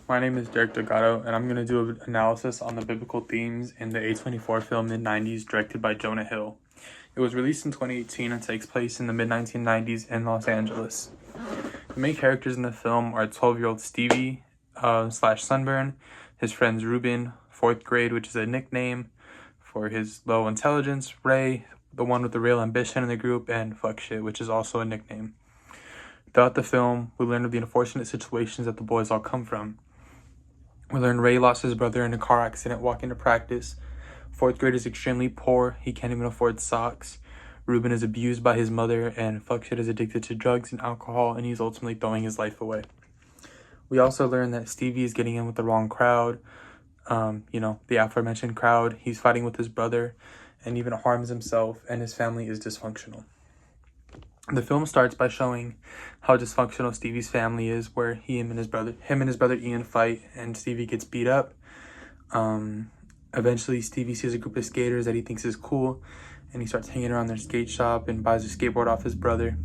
My name is Derek Delgado, and I'm going to do an analysis on the biblical themes in the A24 film Mid-90s, directed by Jonah Hill. It was released in 2018 and takes place in the mid-1990s in Los Angeles. The main characters in the film are 12-year-old Stevie slash Sunburn, his friends Ruben, 4th grade, which is a nickname for his low intelligence, Ray, the one with the real ambition in the group, and Fuck Shit, which is also a nickname. Throughout the film, we learn of the unfortunate situations that the boys all come from. We learn Ray lost his brother in a car accident walking to practice. 4th grade is extremely poor. He can't even afford socks. Ruben is abused by his mother, and Fuck Shit is addicted to drugs and alcohol, and he's ultimately throwing his life away. We also learn that Stevie is getting in with the wrong crowd. The aforementioned crowd. He's fighting with his brother and even harms himself, and his family is dysfunctional. The film starts by showing how dysfunctional Stevie's family is, where him and his brother Ian fight, and Stevie gets beat up. Eventually, Stevie sees a group of skaters that he thinks is cool, and he starts hanging around their skate shop and buys a skateboard off his brother.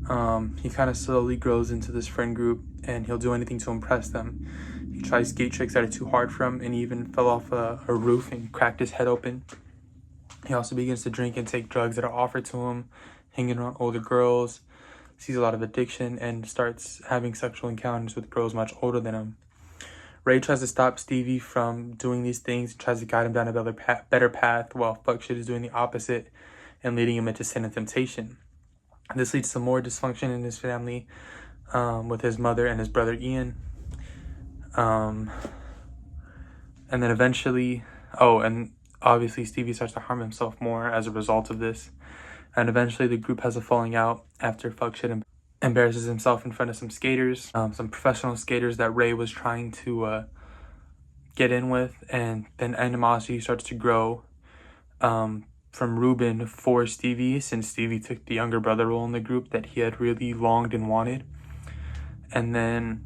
He kind of slowly grows into this friend group, and he'll do anything to impress them. He tries skate tricks that are too hard for him, and he even fell off a roof and cracked his head open. He also begins to drink and take drugs that are offered to him, hanging around older girls, sees a lot of addiction, and starts having sexual encounters with girls much older than him. Ray tries to stop Stevie from doing these things and tries to guide him down a better path, while Fuck Shit is doing the opposite and leading him into sin and temptation. This leads to more dysfunction in his family, with his mother and his brother Ian. And then eventually, and obviously Stevie starts to harm himself more as a result of this. And eventually the group has a falling out after Fuck Shit embarrasses himself in front of some skaters, some professional skaters that Ray was trying to get in with. And then animosity starts to grow from Ruben for Stevie, since Stevie took the younger brother role in the group that he had really longed and wanted. And then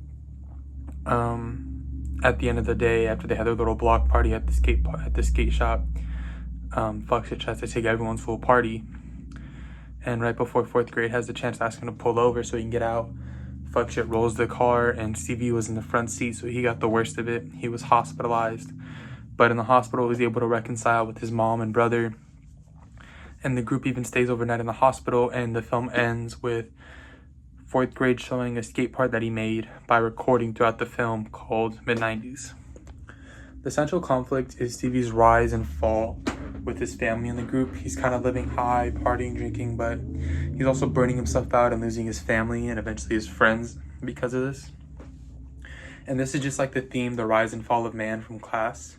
at the end of the day, after they had their little block party at the skate shop, Fuck Shit tries to take everyone to a party. And right before 4th grade has the chance to ask him to pull over so he can get out, Fuck Shit rolls the car, and Stevie was in the front seat, so he got the worst of it. He was hospitalized, but in the hospital he was able to reconcile with his mom and brother, and the group even stays overnight in the hospital. And the film ends with 4th grade showing a skate part that he made by recording throughout the film, called Mid-90s. The central conflict is Stevie's rise and fall with his family in the group. He's kind of living high, partying, drinking, but he's also burning himself out and losing his family and eventually his friends because of this. And this is just like the theme, the rise and fall of man from Class.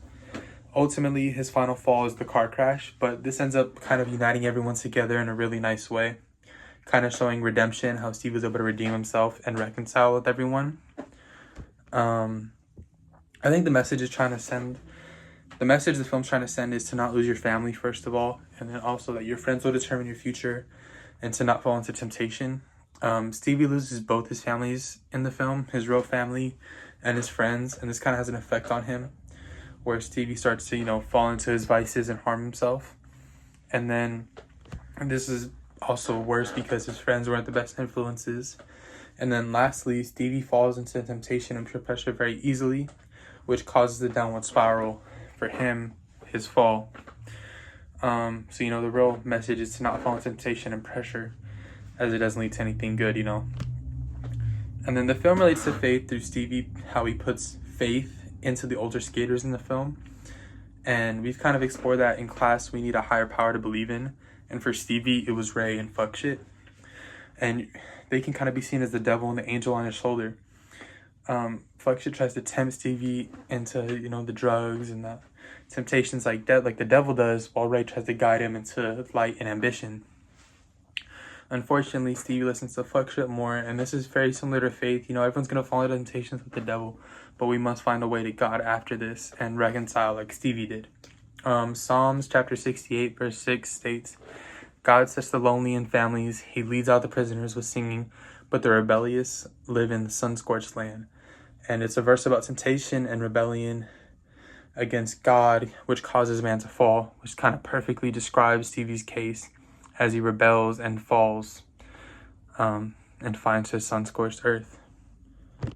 Ultimately, his final fall is the car crash, but this ends up kind of uniting everyone together in a really nice way, kind of showing redemption, how Steve was able to redeem himself and reconcile with everyone. I think the message the film's trying to send is to not lose your family, first of all, and then also that your friends will determine your future, and to not fall into temptation. Stevie loses both his families in the film, his real family and his friends, and this kind of has an effect on him, where Stevie starts to, fall into his vices and harm himself. And then this is also worse because his friends weren't the best influences. And then lastly, Stevie falls into temptation and peer pressure very easily, which causes the downward spiral for him, his fall. The real message is to not fall into temptation and pressure, as it doesn't lead to anything good, And then the film relates to faith through Stevie, how he puts faith into the older skaters in the film. And we've kind of explored that in Class. We need a higher power to believe in. And for Stevie, it was Ray and Fuck Shit. And they can kind of be seen as the devil and the angel on his shoulder. Fuck Shit tries to tempt Stevie into, the drugs and the temptations like the devil does, while Ray tries to guide him into light and ambition. Unfortunately, Stevie listens to Fuck Shit more, and this is very similar to faith. Everyone's going to fall into temptations with the devil, but we must find a way to God after this and reconcile like Stevie did. Psalms chapter 68, verse 6 states, "God sets the lonely in families. He leads out the prisoners with singing, but the rebellious live in the sun-scorched land." And it's a verse about temptation and rebellion against God, which causes man to fall, which kind of perfectly describes Stevie's case as he rebels and falls and finds his sun-scorched earth.